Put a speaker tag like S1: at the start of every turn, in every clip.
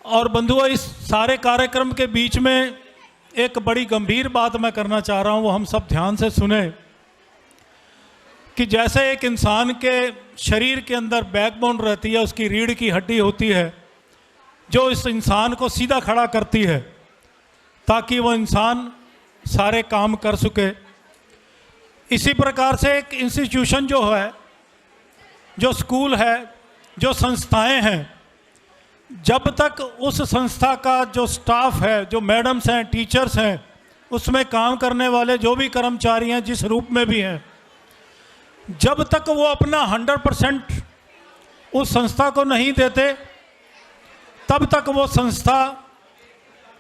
S1: और बंधुओं, इस सारे कार्यक्रम के बीच में एक बड़ी गंभीर बात मैं करना चाह रहा हूँ, वो हम सब ध्यान से सुने कि जैसे एक इंसान के शरीर के अंदर बैकबोन रहती है, उसकी रीढ़ की हड्डी होती है जो इस इंसान को सीधा खड़ा करती है ताकि वो इंसान सारे काम कर सके। इसी प्रकार से एक इंस्टीट्यूशन जो है, जो स्कूल है, जो संस्थाएं हैं, जब तक उस संस्था का जो स्टाफ है, जो मैडम्स हैं, टीचर्स हैं, उसमें काम करने वाले जो भी कर्मचारी हैं, जिस रूप में भी हैं, जब तक वो अपना 100% उस संस्था को नहीं देते, तब तक वो संस्था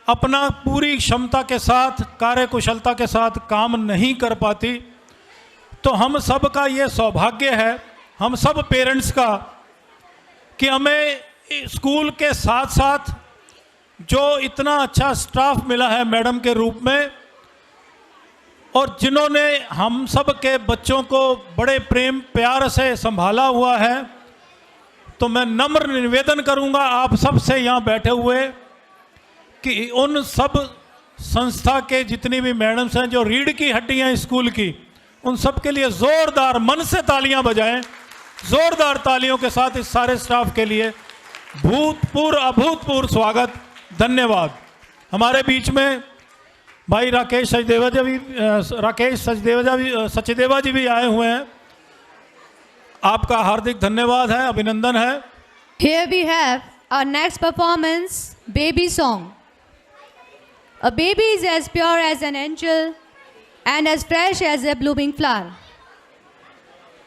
S1: अपना पूरी क्षमता के साथ, कार्यकुशलता के साथ काम नहीं कर पाती। तो हम सब का ये सौभाग्य है, हम सब पेरेंट्स का, कि हमें स्कूल के साथ साथ जो इतना अच्छा स्टाफ मिला है मैडम के रूप में, और जिन्होंने हम सब के बच्चों को बड़े प्रेम प्यार से संभाला हुआ है। तो मैं नम्र निवेदन करूंगा आप सब से यहाँ बैठे हुए कि उन सब संस्था के जितनी भी मैडम्स हैं जो रीढ़ की हड्डी हैं स्कूल की, उन सब के लिए ज़ोरदार मन से तालियां बजाएं, ज़ोरदार तालियों के साथ इस सारे स्टाफ के लिए अभूतपूर्व स्वागत। धन्यवाद। हमारे बीच में भाई राकेश सचदेवा जी भी आए हुए हैं, आपका हार्दिक धन्यवाद है, अभिनंदन है।
S2: Here we have our next performance, baby song. A baby is as pure as an angel and as fresh as a blooming flower.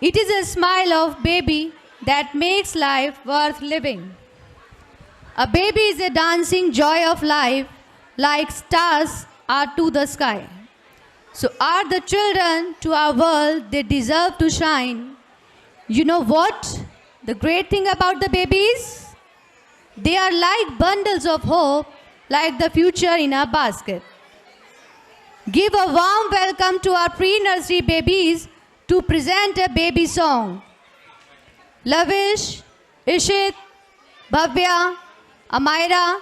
S2: It is a smile of baby that makes life worth living. A baby is a dancing joy of life, like stars are to the sky. So are the children to our world, they deserve to shine. You know what? The great thing about the babies? They are like bundles of hope, like the future in a basket. Give a warm welcome to our pre-nursery babies to present a baby song. Lavish, Ishit, Bhavya, Amaira,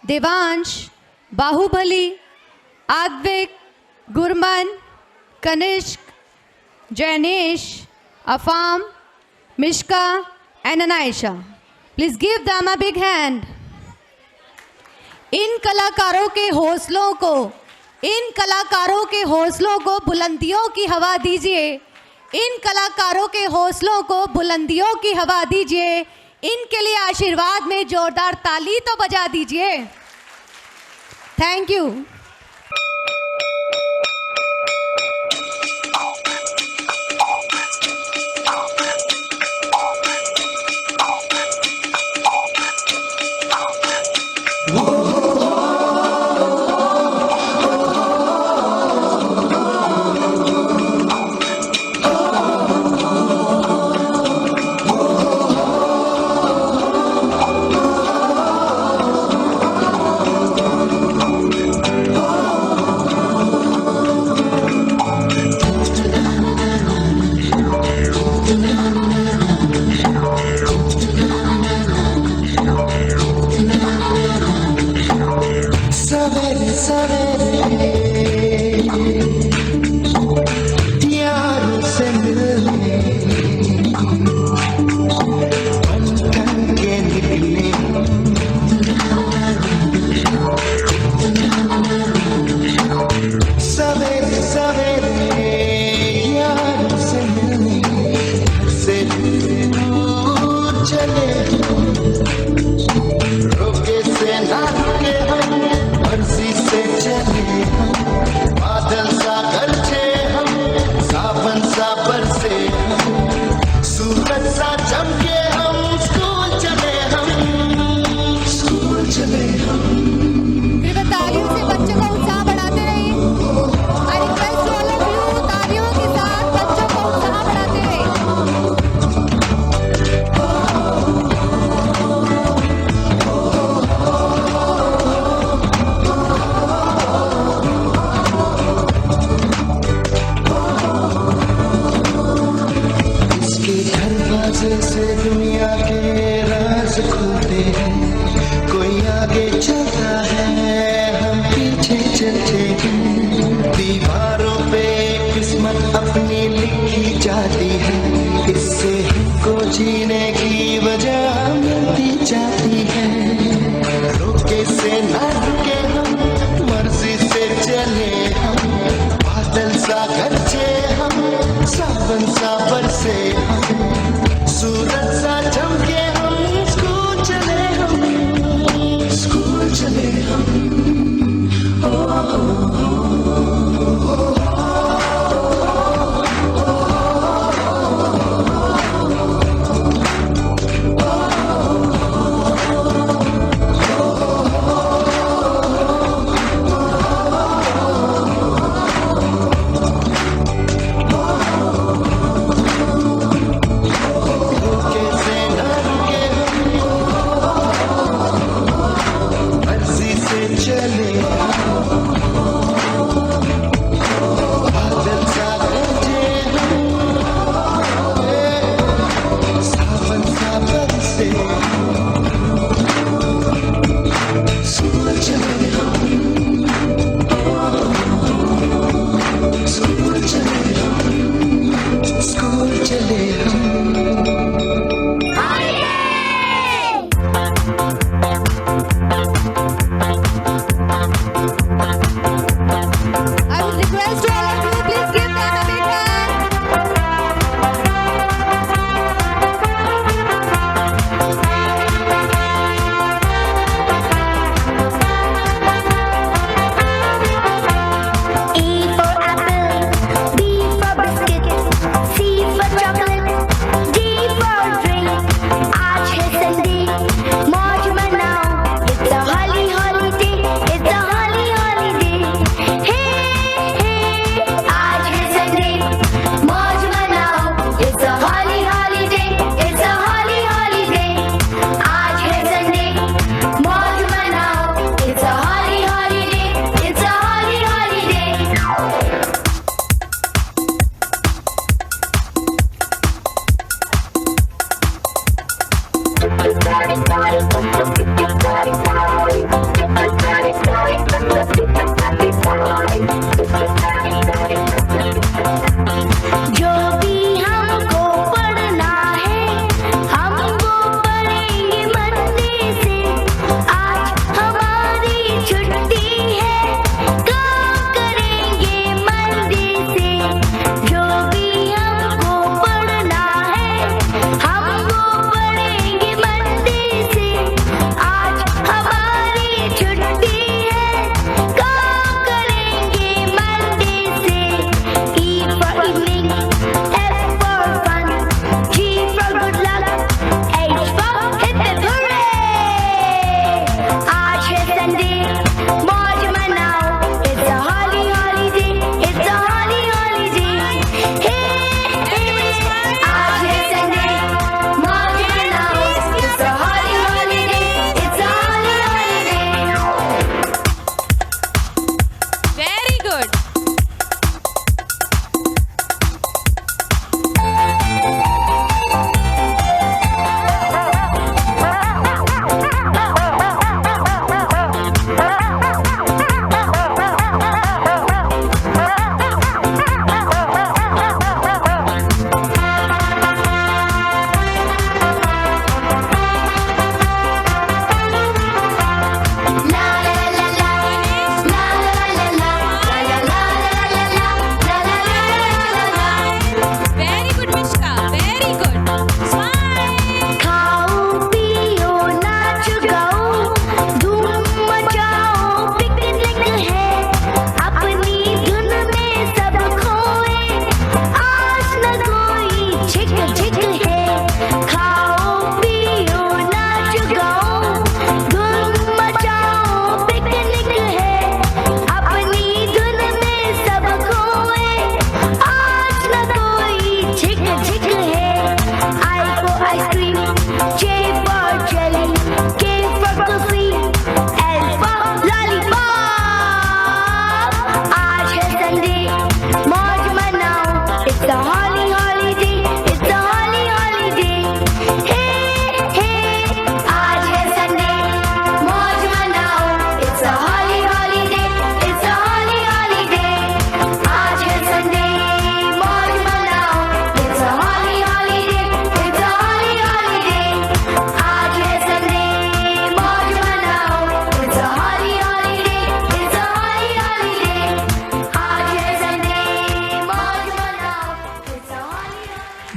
S2: Devansh, Bahubali, Advik, Gurman, Kanishk, Jainesh, Afam, Mishka and Anaisha. Please give them a big hand. इन कलाकारों के हौसलों को बुलंदियों की हवा दीजिए। इन कलाकारों के हौसलों को बुलंदियों की हवा दीजिए। इनके लिए आशीर्वाद में जोरदार ताली तो बजा दीजिए। Thank you.
S3: रोके से ना रुके हम, मर्जी से चले हम।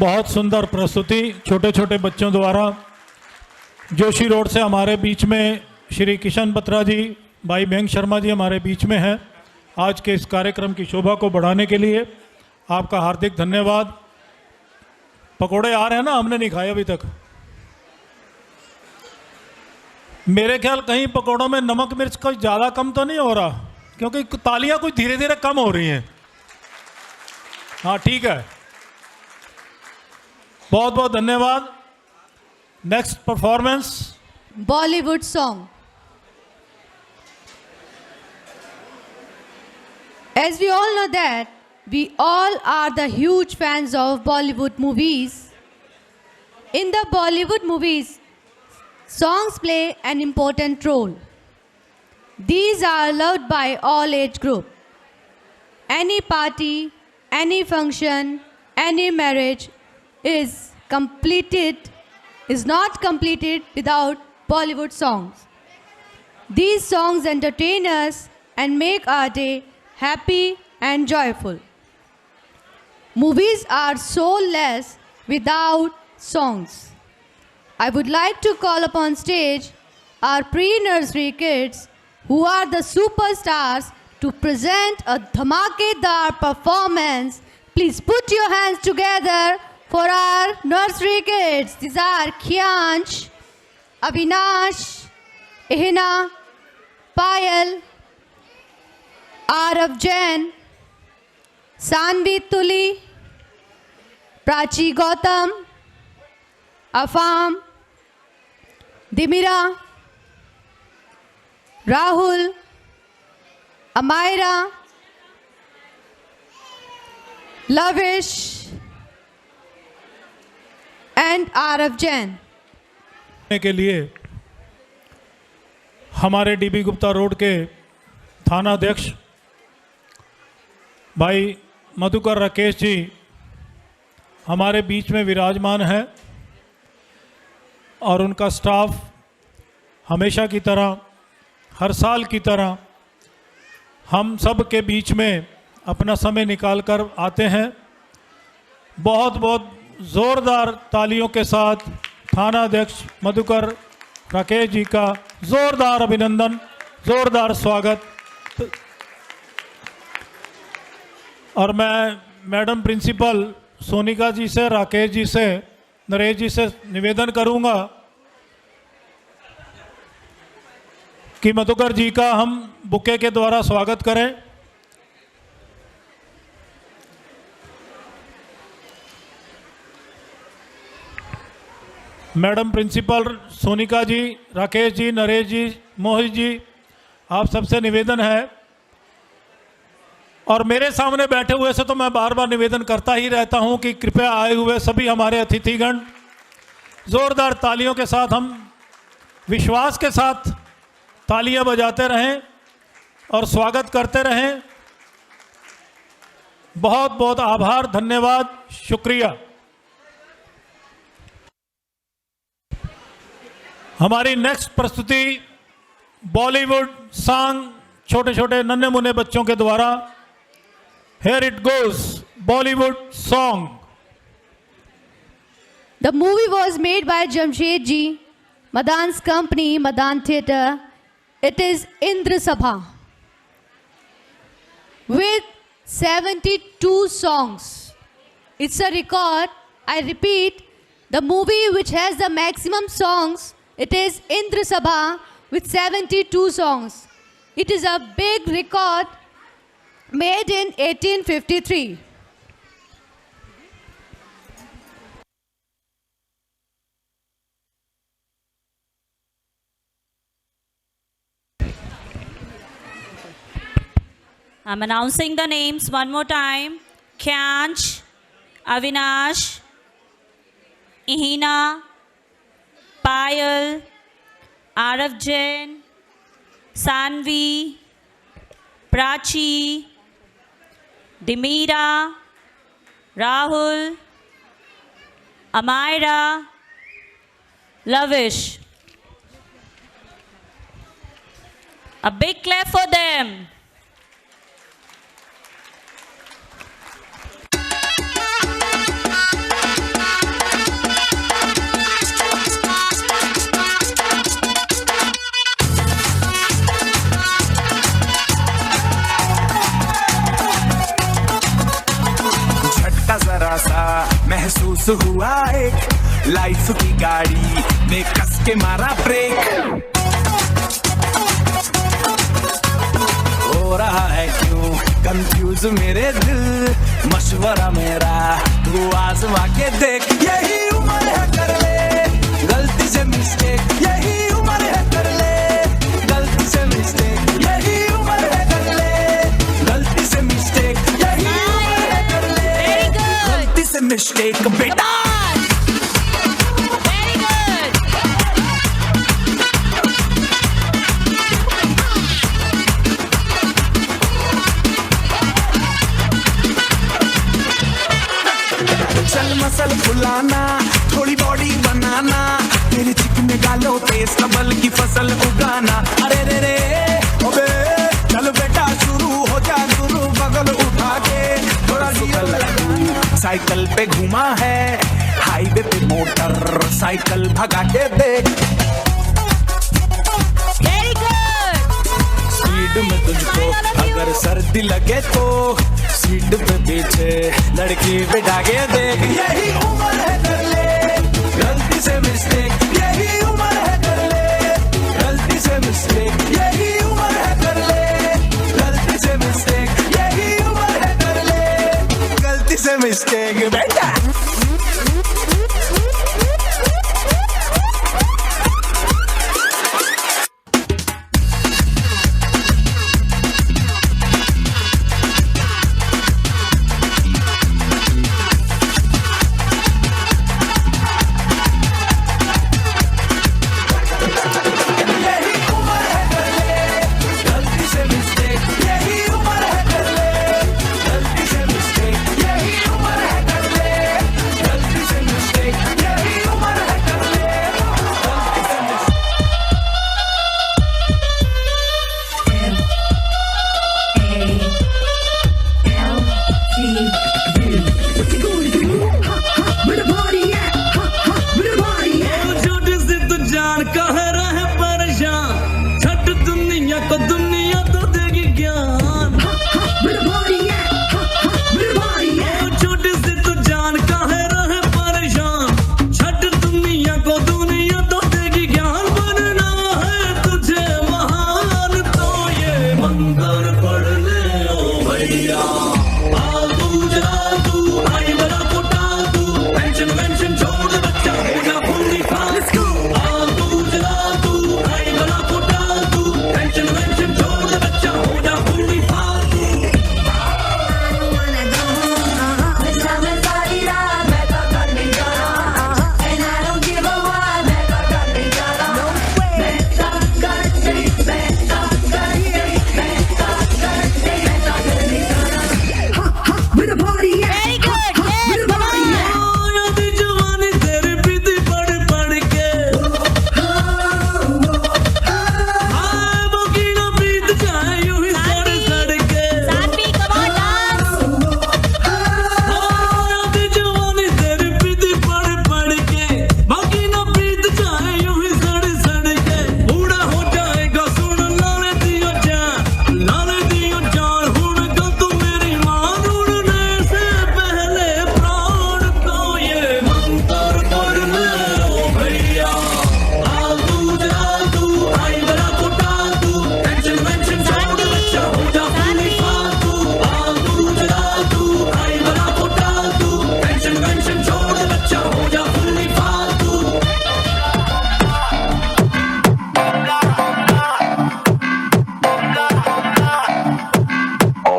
S1: बहुत सुंदर प्रस्तुति छोटे छोटे बच्चों द्वारा। जोशी रोड से हमारे बीच में श्री किशन बत्रा जी, भाई मयंक शर्मा जी हमारे बीच में हैं। आज के इस कार्यक्रम की शोभा को बढ़ाने के लिए आपका हार्दिक धन्यवाद। पकोड़े आ रहे हैं ना, हमने नहीं खाए अभी तक। मेरे ख्याल कहीं पकोड़ों में नमक मिर्च का ज़्यादा कम तो नहीं हो रहा, क्योंकि तालियां कुछ धीरे धीरे कम हो रही हैं। हाँ ठीक है, बहुत बहुत धन्यवाद। Next performance
S2: Bollywood song. As we all know that we all are the huge fans of Bollywood movies. In the Bollywood movies, songs play an important role. These are loved by all age group. Any party, any function, any marriage is not completed without Bollywood songs. These songs entertain us and make our day happy and joyful. Movies are soulless without songs. I would like to call upon stage our pre-nursery kids who are the superstars to present a dhamakedar performance. Please put your hands together for our nursery kids. These are Kyansh, Avinash, Ihina, Payal, Arav Jain, Sanvi Tuli, Prachi Gautam, Afam, Dimira, Rahul, Amaira, Lavish and Arav Jain.
S1: के लिए हमारे dB Gupta road के थाना अध्यक्ष भाई मधुकर राकेश जी हमारे बीच में विराजमान है और उनका स्टाफ हमेशा की तरह, हर साल की तरह हम सब के बीच में अपना समय निकाल कर आते हैं। बहुत बहुत ज़ोरदार तालियों के साथ थाना अध्यक्ष मधुकर राकेश जी का ज़ोरदार अभिनंदन, ज़ोरदार स्वागत। और मैं मैडम प्रिंसिपल सोनिका जी से, राकेश जी से, नरेश जी से निवेदन करूंगा कि मधुकर जी का हम बुके के द्वारा स्वागत करें। मैडम प्रिंसिपल सोनिका जी, राकेश जी, नरेश जी, मोहित जी, आप सबसे निवेदन है, और मेरे सामने बैठे हुए से तो मैं बार बार निवेदन करता ही रहता हूं कि कृपया आए हुए सभी हमारे अतिथिगण ज़ोरदार तालियों के साथ, हम विश्वास के साथ तालियां बजाते रहें और स्वागत करते रहें। बहुत बहुत आभार, धन्यवाद, शुक्रिया। हमारी नेक्स्ट प्रस्तुति बॉलीवुड सॉन्ग छोटे छोटे नन्हे मुन्ने बच्चों के द्वारा। Here it goes, Bollywood song.
S2: The movie was made by Jamshed ji, Madan's company, Madan Theatre. It is Indra Sabha with 72 songs. It's a record. I repeat, the movie which has the maximum songs, it is Indra Sabha with 72 songs. It is a big record made in 1853.
S3: I'm announcing the names one more time. Kyansh, Avinash, Ihina, Payal, Arav Jain, Sanvi, Prachi, Dimira, Rahul, Amaira, Lavish. A big clap for them.
S4: Miss हुआ एक life की गाड़ी ने कस के मारा break. हो रहा है क्यों कंफ्यूज मेरे दिल, मशवरा मेरा तू आजमा के देख। यही उम्र है कर ले गलती से मिस्टेक, यही उम्र है कर ले गलती से मिस्टेक, यही उम्र है कर ले गलती से मिस्टेक, यही उम्र है कर ले गलती से मिस्टेक बेटा। चल मसल फुलाना थोड़ी बॉडी बनाना, तेरे चिकने गालों पे सबल की फसल उगाना। अरे रे रे ओबे चल बेटा शुरू हो जा गुरु, बगल उठा के थोड़ा निकल। साइकिल पे घुमा है हाईवे पे मोटर साइकिल भगा के देख। स्पीड में तुझको अगर सर्दी लगे तो सीट पे पीछे लड़की बिठा के देख। यही उम्र है कर ले गलती से मिस्टेक, यही उम्र है कर ले गलती से मिस्टेक, यही उम्र है कर ले गलती से मिस्टेक, यही उम्र है कर ले गलती से मिस्टेक बेटा।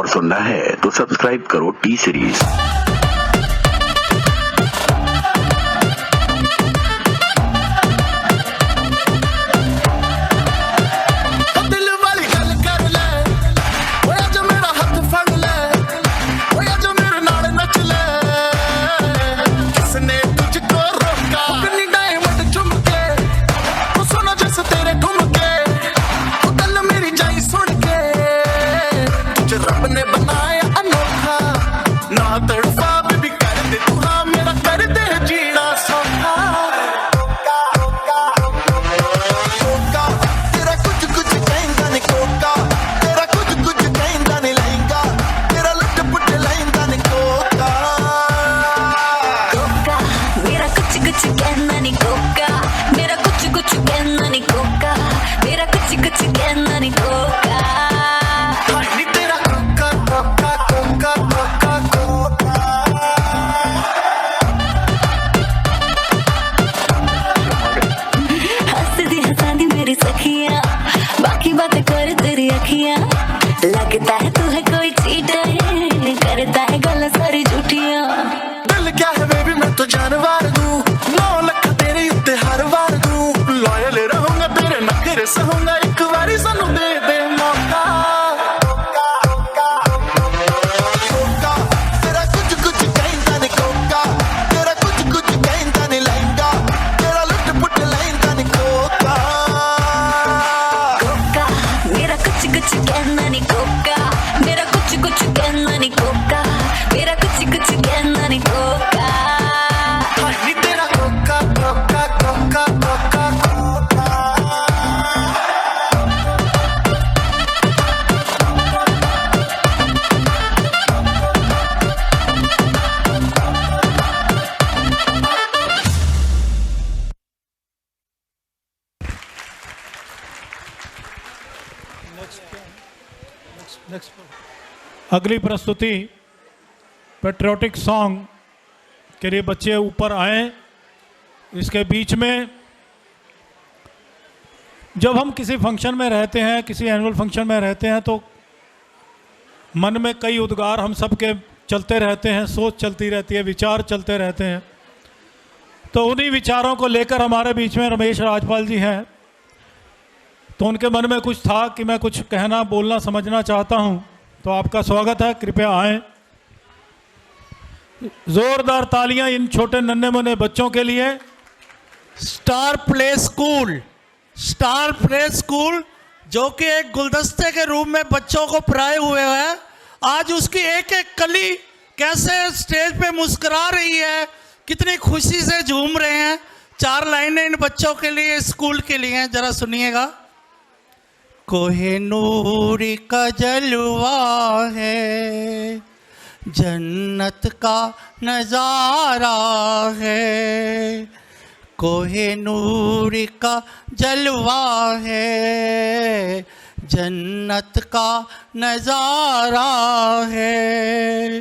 S5: सुनना है तो सब्सक्राइब करो टी सीरीज।
S4: रब ने बनाया अनोखा ना तड़पा
S6: नी कोका
S4: नी तेरा कोका कोका कोका कोका कोका
S6: हंसदी हंसादी मेरी सखियां बाकी बातें कर तेरी अखियां लगता है तू है कोई चीटर करता है गल्ला सारी झूठियां
S4: दिल क्या है बेबी मैं तो जानवर दूं 9 लाख तेरे उत्ते हर वार दूं लॉयल रहूंगा तेरे नखरे सहूंगा एक बारी सानू दे दे मौका कोका तेरा कुछ कुछ कहता नहीं कोका तेरा कुछ कुछ कहता नहीं लहंगा तेरा लुट पुट लहंगा नहीं कोका
S6: कोका मेरा कुछ कुछ कहना नहीं कोका मेरा कुछ कुछ कहना नहीं कोका मेरा कुछ कुछ कहना नहीं कोका
S4: नी तेरा कोका कोका कोका कोका कोका
S1: अगली प्रस्तुति पेट्रियोटिक सॉन्ग के लिए बच्चे ऊपर आए। इसके बीच में जब हम किसी फंक्शन में रहते हैं, किसी एनुअल फंक्शन में रहते हैं, तो मन में कई उद्गार हम सबके चलते रहते हैं, सोच चलती रहती है, विचार चलते रहते हैं। तो उन्हीं विचारों को लेकर हमारे बीच में रमेश राजपाल जी हैं। तो उनके मन में कुछ था कि मैं कुछ कहना बोलना समझना चाहता हूं, तो आपका स्वागत है, कृपया आएं। जोरदार तालियां इन छोटे नन्हे मुन्ने बच्चों के लिए।
S7: स्टार प्ले स्कूल जो कि एक गुलदस्ते के रूप में बच्चों को पराए हुए है, आज उसकी एक एक कली कैसे स्टेज पे मुस्कुरा रही है, कितनी खुशी से झूम रहे हैं। 4 लाइनें इन बच्चों के लिए, स्कूल के लिए हैं, जरा सुनिएगा। कोहिनूर का जलवा है, जन्नत का नज़ारा है, कोहिनूर का जलवा है, जन्नत का नज़ारा है।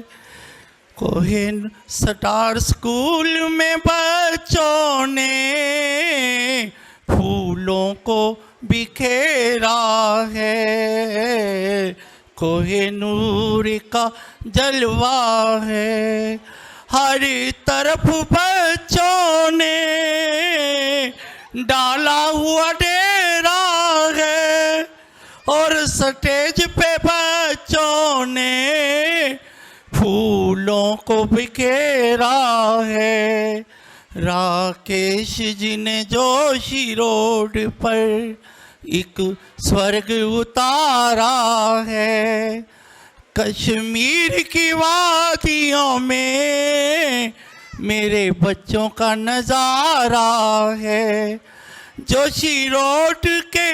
S7: कोहिन स्टार स्कूल में बच्चों ने फूलों को बिखेरा है, कोहिनूर का जलवा है। हर तरफ बच्चों ने डाला हुआ डेरा है, और स्टेज पे बच्चों ने फूलों को बिखेरा है। राकेश जी ने जोशी रोड पर एक स्वर्ग उतारा है, कश्मीर की वादियों में मेरे बच्चों का नज़ारा है। जोशी रोड के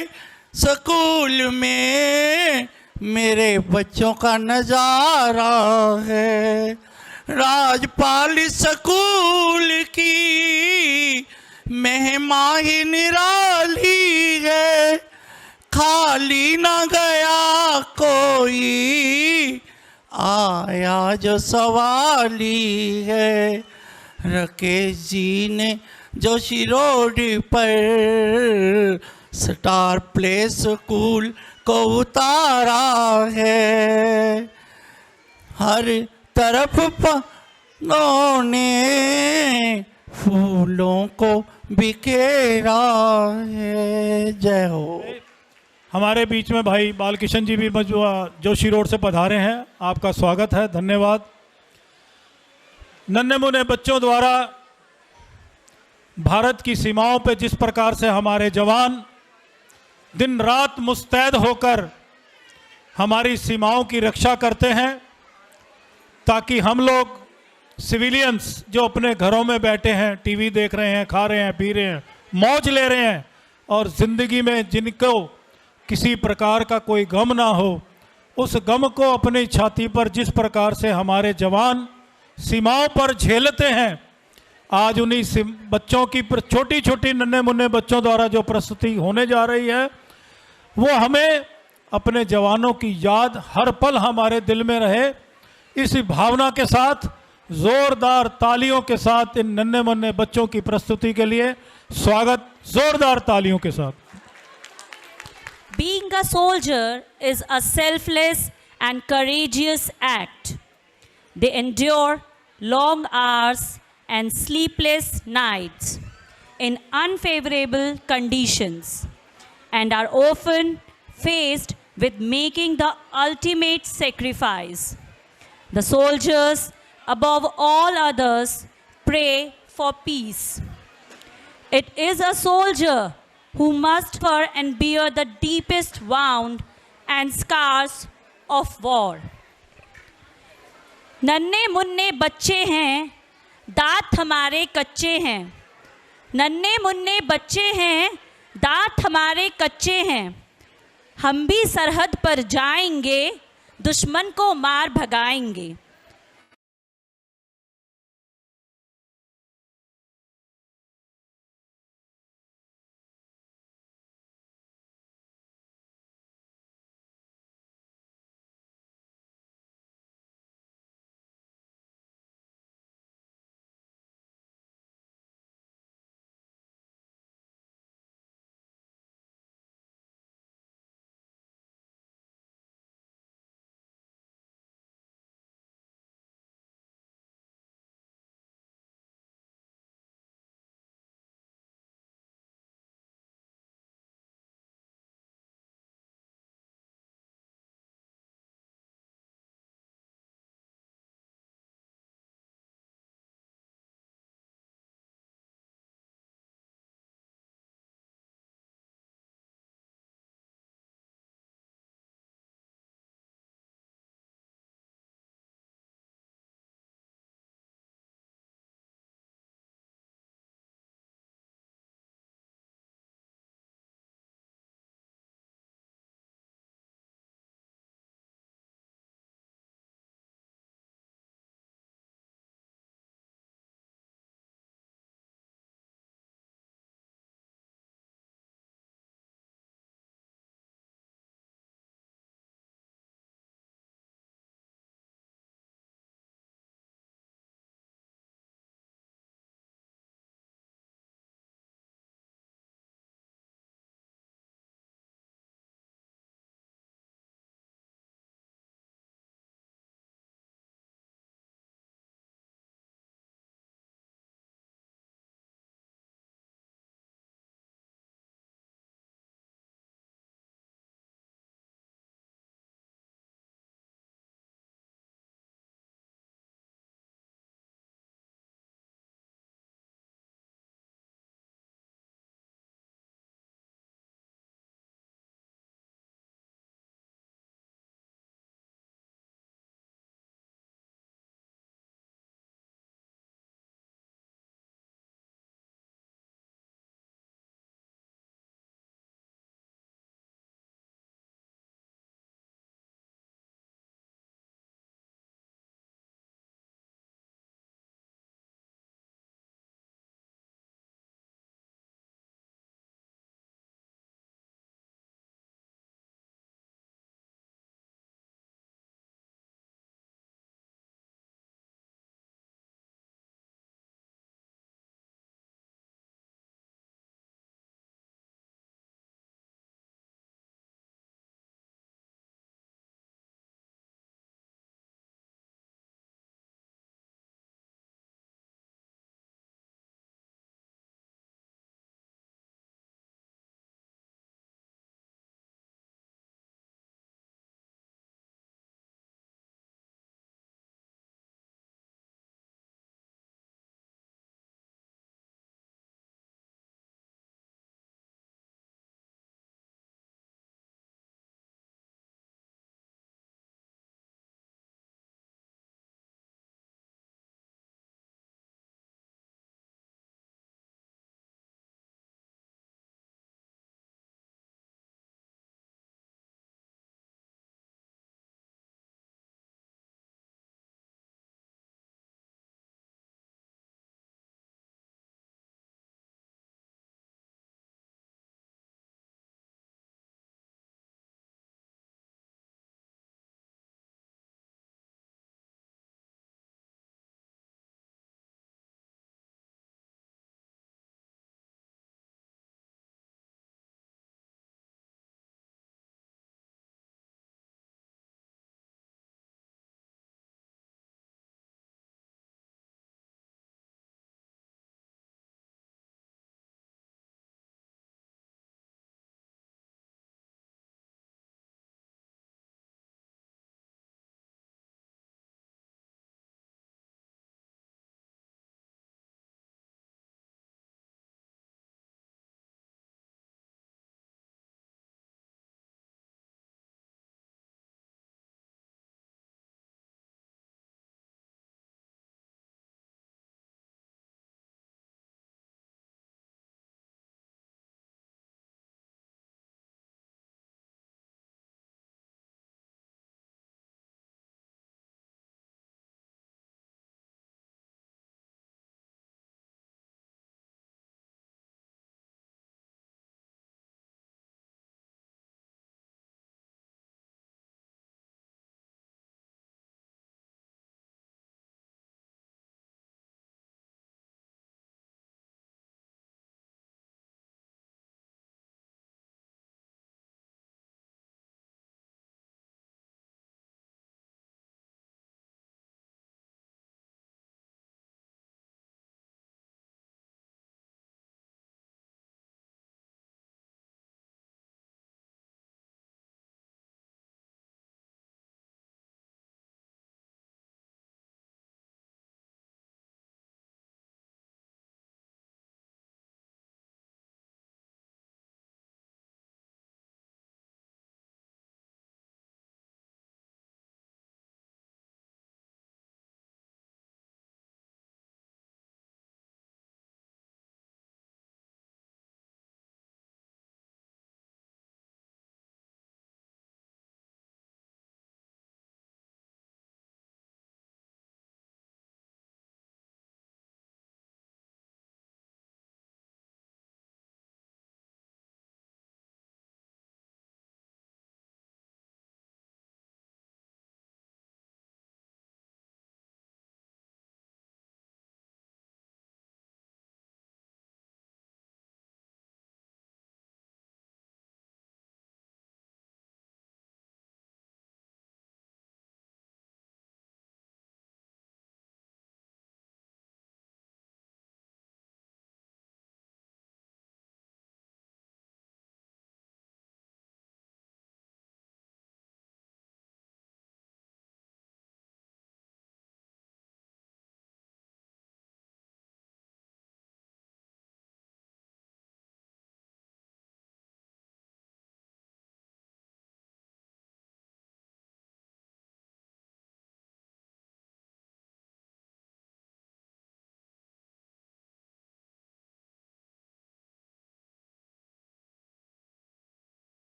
S7: स्कूल में मेरे बच्चों का नज़ारा है। राजपाल स्कूल की महिमा ही निराली है, खाली ना गया कोई, आया जो सवाली है। राकेश जी ने जोशी रोड पर स्टार प्ले स्कूल को उतारा है। हर तरफ पौधों ने फूलों को बिखेरा है। जय हो।
S1: हमारे बीच में भाई बालकिशन जी भी जोशी रोड से पधारे हैं, आपका स्वागत है, धन्यवाद। नन्हे मुन्ने बच्चों द्वारा भारत की सीमाओं पर जिस प्रकार से हमारे जवान दिन रात मुस्तैद होकर हमारी सीमाओं की रक्षा करते हैं, ताकि हम लोग सिविलियंस जो अपने घरों में बैठे हैं, टीवी देख रहे हैं, खा रहे हैं, पी रहे हैं, मौज ले रहे हैं, और ज़िंदगी में जिनको किसी प्रकार का कोई गम ना हो, उस गम को अपनी छाती पर जिस प्रकार से हमारे जवान सीमाओं पर झेलते हैं, आज उन्हीं बच्चों की छोटी छोटी नन्हे मुन्ने बच्चों द्वारा जो प्रस्तुति होने जा रही है, वो हमें अपने जवानों की याद हर पल हमारे दिल में रहे। इसी भावना के साथ जोरदार तालियों के साथ इन नन्हे मुन्ने बच्चों की प्रस्तुति के लिए स्वागत, जोरदार तालियों के साथ।
S3: Being a soldier is a selfless and courageous act. They endure long hours and sleepless nights in unfavorable conditions and are often faced with making the ultimate sacrifice. The soldiers, above all others, pray for peace. It is a soldier who must suffer and bear the deepest wound and scars of war. नन्हे मुन्ने बच्चे हैं, दांत हमारे कच्चे हैं। नन्हे मुन्ने बच्चे हैं, दांत हमारे कच्चे हैं। हम भी सरहद पर जाएंगे, दुश्मन को मार भगाएंगे।